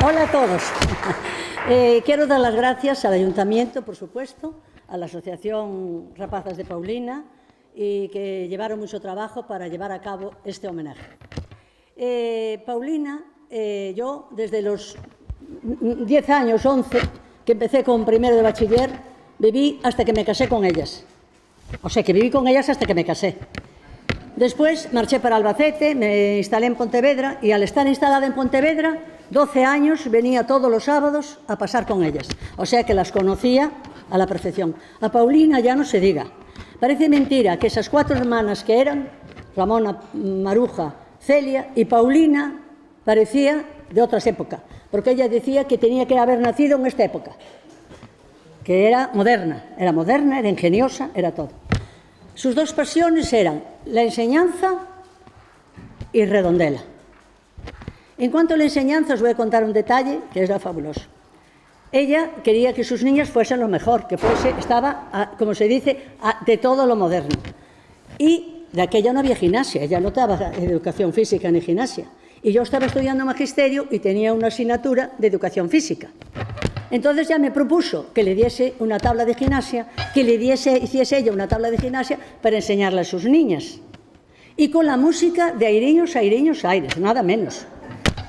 Hola a todos. Quiero dar las gracias al Ayuntamiento, por supuesto, a la Asociación Rapazas de Paulina, y que llevaron mucho trabajo para llevar a cabo este homenaje. Paulina, yo desde los 10 años, 11, que empecé con primero de bachiller, viví hasta que me casé con ellas. O sea, que viví con ellas hasta que me casé. Después marché para Albacete, me instalé en Pontevedra, y al estar instalada en Pontevedra, 12 años, venía todos los sábados a pasar con ellas. O sea que las conocía a la perfección. A Paulina ya no se diga. Parece mentira que esas 4 hermanas que eran, Ramona, Maruja, Celia y Paulina, parecía de otras épocas, porque ella decía que tenía que haber nacido en esta época, que era moderna, era ingeniosa, era todo. Sus 2 pasiones eran la enseñanza y Redondela. En cuanto a la enseñanza, os voy a contar un detalle que era fabuloso. Ella quería que sus niñas fuesen lo mejor, que estaba, como se dice, de todo lo moderno. Y de aquella no había gimnasia, ella no daba educación física ni gimnasia. Y yo estaba estudiando magisterio y tenía una asignatura de educación física. Entonces ya me propuso que le diese una tabla de gimnasia, que hiciese ella una tabla de gimnasia para enseñarle a sus niñas. Y con la música de Airiños, Airiños, Aires, nada menos.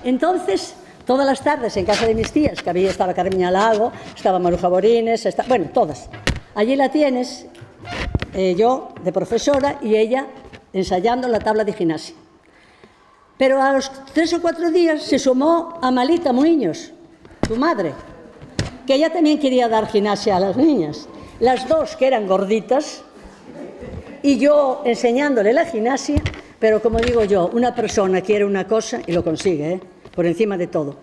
Entonces, todas las tardes en casa de mis tías, que había estaba Carmiña Lago, estaba Maruja Borines, bueno, todas. Allí la tienes, yo de profesora y ella ensayando la tabla de gimnasia. Pero a los 3 o 4 días se sumó Amalita Muiños, tu madre, que ella también quería dar gimnasia a las niñas. Las 2 que eran gorditas y yo enseñándole la gimnasia, pero como digo yo, una persona quiere una cosa y lo consigue, por encima de todo.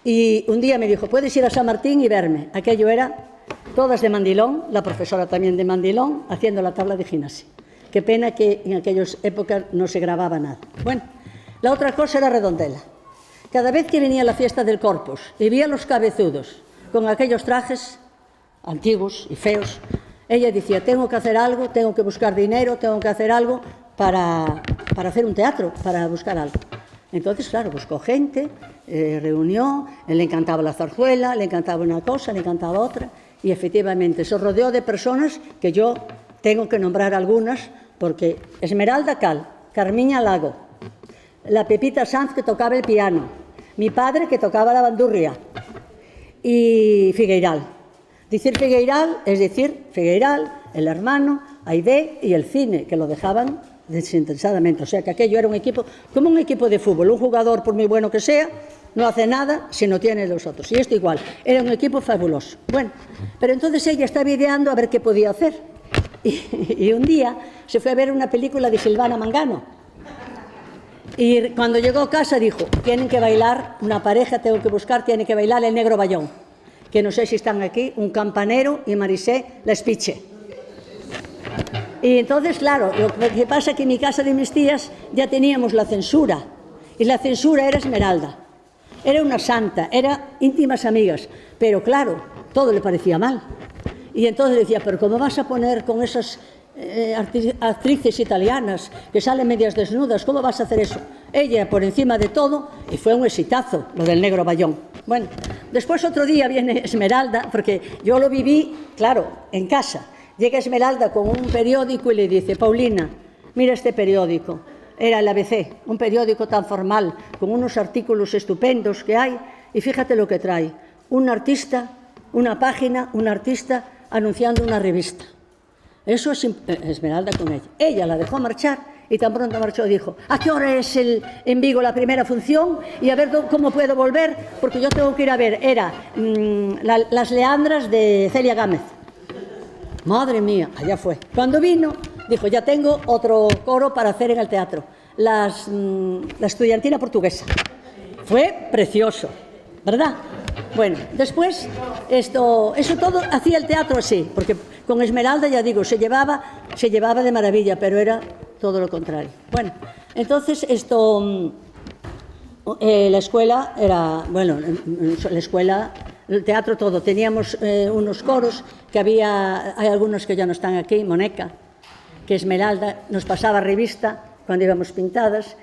Y un día me dijo, puedes ir a San Martín y verme. Aquello era todas de mandilón, la profesora también de mandilón, haciendo la tabla de gimnasia. Qué pena que en aquellas épocas no se grababa nada. Bueno, la otra cosa era Redondela. Cada vez que venía la fiesta del Corpus y vi a los cabezudos con aquellos trajes antiguos y feos, ella decía, tengo que hacer algo, tengo que buscar dinero, tengo que hacer algo para hacer un teatro, para buscar algo. Entonces, claro, buscó gente, reunió, le encantaba la zarzuela, le encantaba una cosa, le encantaba otra, y efectivamente se rodeó de personas que yo tengo que nombrar algunas, porque Esmeralda Cal, Carmiña Lago, la Pepita Sanz, que tocaba el piano, mi padre, que tocaba la bandurria, y Figueiral. Decir Figueiral es decir Figueiral, el hermano, Aide y el cine, que lo dejaban desinteresadamente. O sea que aquello era un equipo, como un equipo de fútbol. Un jugador, por muy bueno que sea, no hace nada si no tiene los otros. Y esto igual, era un equipo fabuloso. Bueno, pero entonces ella estaba ideando a ver qué podía hacer. Y un día se fue a ver una película de Silvana Mangano. Y cuando llegó a casa dijo, tienen que bailar, una pareja tengo que buscar, tienen que bailar el Negro Bayón, que no sé si están aquí, un campanero y Marisé la Espiche. Y entonces, claro, lo que pasa es que en mi casa de mis tías ya teníamos la censura, y la censura era Esmeralda. Era una santa, eran íntimas amigas, pero claro, todo le parecía mal. Y entonces decía, pero ¿cómo vas a poner con esas actrices italianas que salen medias desnudas? ¿Cómo vas a hacer eso? Ella por encima de todo, y fue un exitazo lo del Negro Bayón. Bueno, después otro día viene Esmeralda, porque yo lo viví, claro, en casa. Llega Esmeralda con un periódico y le dice, Paulina, mira este periódico. Era el ABC, un periódico tan formal, con unos artículos estupendos que hay, y fíjate lo que trae. Un artista, una página, un artista anunciando una revista. Eso es Esmeralda con ella. Ella la dejó marchar y tan pronto marchó dijo, ¿a qué hora es en Vigo la primera función? Y a ver cómo puedo volver, porque yo tengo que ir a ver. Era Las Leandras de Celia Gámez. Madre mía, allá fue. Cuando vino, dijo, ya tengo otro coro para hacer en el teatro. La Estudiantina Portuguesa. Fue precioso, ¿verdad? Bueno, después, eso todo hacía el teatro así, porque con Esmeralda, ya digo, se llevaba de maravilla, pero era todo lo contrario. Bueno, entonces la escuela era, bueno, la escuela, el teatro, todo. Teníamos unos coros que hay algunos que ya no están aquí, Moneca, que Esmeralda nos pasaba revista cuando íbamos pintadas,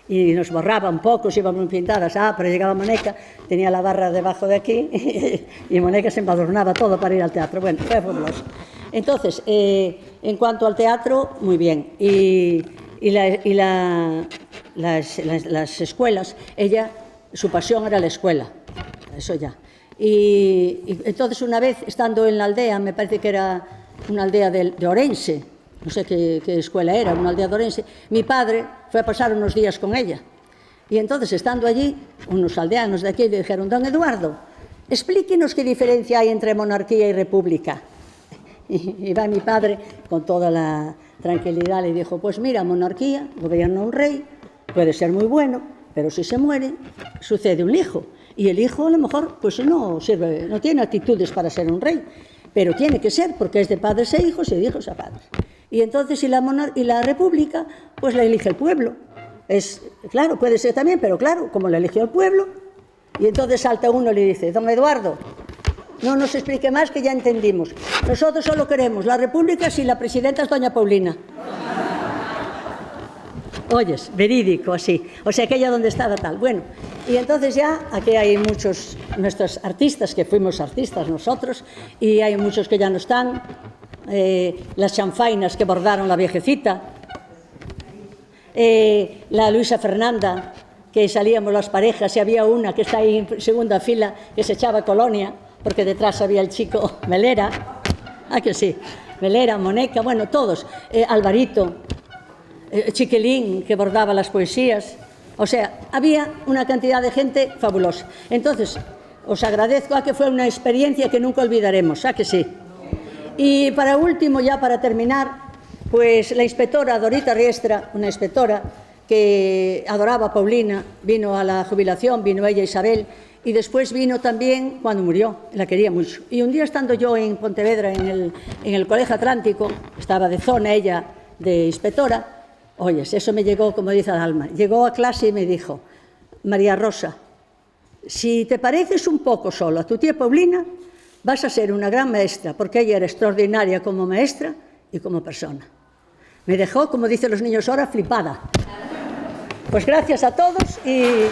y nos borraba un poco si íbamos pintadas, pero llegaba Moneca, tenía la barra debajo de aquí y Moneca se embadurnaba todo para ir al teatro. Bueno, fue fabuloso. Entonces, en cuanto al teatro, muy bien. Y las escuelas, ella, su pasión era la escuela, eso ya. Y entonces una vez, estando en la aldea, me parece que era una aldea de Orense, no sé qué escuela era, una aldea de Orense, mi padre fue a pasar unos días con ella. Y entonces, estando allí, unos aldeanos de aquí le dijeron: don Eduardo, explíquenos qué diferencia hay entre monarquía y república. Y va mi padre con toda la tranquilidad, le dijo: pues mira, monarquía, gobierna un rey, puede ser muy bueno, pero si se muere, sucede un hijo. Y el hijo a lo mejor pues no sirve, no tiene actitudes para ser un rey, pero tiene que ser, porque es de padres e hijos y de hijos a padres. Y entonces, y la república, pues la elige el pueblo. Claro, puede ser también, pero claro, como la eligió el pueblo. Y entonces salta uno y le dice: don Eduardo, no nos explique más, que ya entendimos. Nosotros solo queremos la república si la presidenta es doña Paulina. Oyes, verídico, así. O sea, aquella donde estaba tal. Bueno, y entonces ya, aquí hay muchos, nuestros artistas, que fuimos artistas nosotros, y hay muchos que ya no están. Las chanfainas que bordaron la viejecita. La Luisa Fernanda, que salíamos las parejas, y había una que está ahí en segunda fila, que se echaba colonia, porque detrás había el chico Melera. Que sí, Melera, Moneca, bueno, todos. Alvarito. Chiquilín, que bordaba las poesías. O sea, había una cantidad de gente fabulosa. Entonces, os agradezco, que fue una experiencia que nunca olvidaremos, que sí. Y para último, ya para terminar, pues la inspectora Dorita Riestra, una inspectora que adoraba a Paulina, vino a la jubilación, vino ella, Isabel, y después vino también cuando murió, la quería mucho. Y un día, estando yo en Pontevedra, en el Colegio Atlántico, estaba de zona ella de inspectora. Oyes, eso me llegó, como dice al alma. Llegó a clase y me dijo: María Rosa, si te pareces un poco solo a tu tía Paulina, vas a ser una gran maestra, porque ella era extraordinaria como maestra y como persona. Me dejó, como dicen los niños ahora, flipada. Pues gracias a todos y...